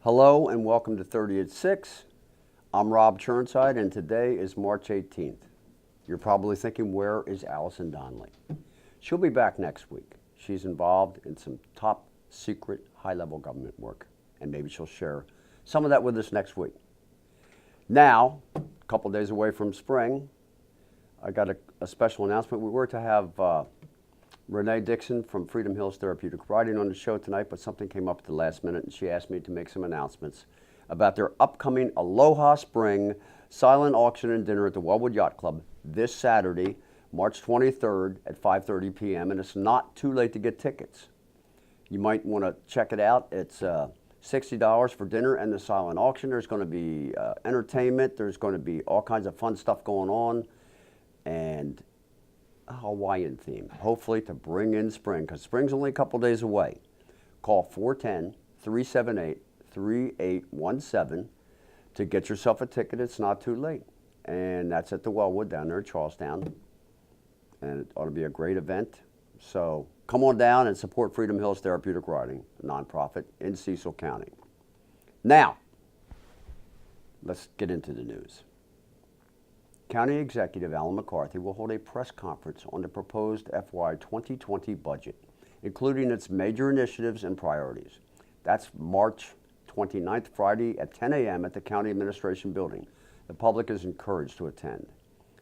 Hello and welcome to 30 at 6. I'm Rob Churnside and today is March 18th. You're probably thinking, where is Allison Donnelly? She'll be back next week. She's involved in some top secret high-level government work, and maybe she'll share some of that with us next week. Now, a couple days away from spring, I got a special announcement. We were to have Renee Dixon from Freedom Hills Therapeutic Riding on the show tonight, but something came up at the last minute and she asked me to make some announcements about their upcoming Aloha Spring silent auction and dinner at the Wellwood Yacht Club this Saturday, March 23rd at 5:30 p.m. and it's not too late to get tickets. You might want to check it out. It's $60 for dinner and the silent auction. There's going to be entertainment. There's going to be all kinds of fun stuff going on and a Hawaiian theme, hopefully to bring in spring, because spring's only a couple days away. Call 410-378-3817 to get yourself a ticket. It's not too late. And that's at the Wellwood down there in Charlestown. And it ought to be a great event. So come on down and support Freedom Hills Therapeutic Riding, a nonprofit in Cecil County. Now, let's get into the news. County Executive Alan McCarthy will hold a press conference on the proposed FY 2020 budget, including its major initiatives and priorities. That's March 29th, Friday at 10 a.m. at the County Administration Building. The public is encouraged to attend.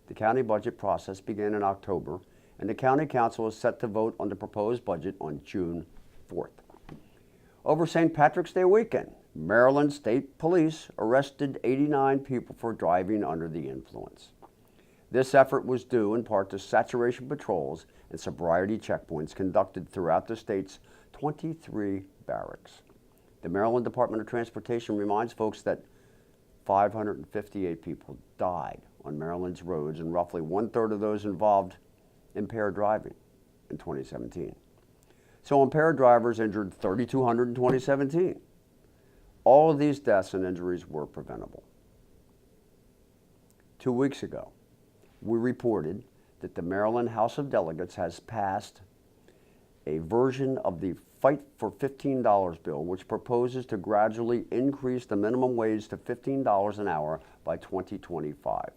The county budget process began in October, and the County Council is set to vote on the proposed budget on June 4th. Over St. Patrick's Day weekend, Maryland State Police arrested 89 people for driving under the influence. This effort was due in part to saturation patrols and sobriety checkpoints conducted throughout the state's 23 barracks. The Maryland Department of Transportation reminds folks that 558 people died on Maryland's roads, and roughly one-third of those involved impaired driving in 2017. So impaired drivers injured 3,200 in 2017. All of these deaths and injuries were preventable. 2 weeks ago, we reported that the Maryland House of Delegates has passed a version of the Fight for $15 bill, which proposes to gradually increase the minimum wage to $15 an hour by 2025.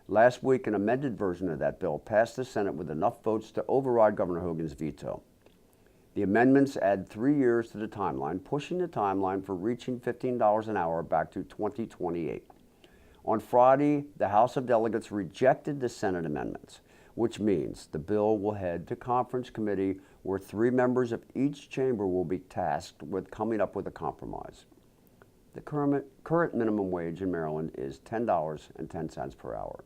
Last week, an amended version of that bill passed the Senate with enough votes to override Governor Hogan's veto. The amendments add 3 years to the timeline, pushing the timeline for reaching $15 an hour back to 2028. On Friday, the House of Delegates rejected the Senate amendments, which means the bill will head to conference committee where 3 members of each chamber will be tasked with coming up with a compromise. The current minimum wage in Maryland is $10.10 per hour.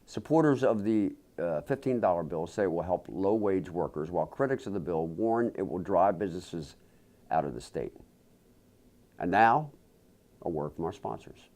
Supporters of the $15 bill say it will help low-wage workers, while critics of the bill warn it will drive businesses out of the state. And now, a word from our sponsors.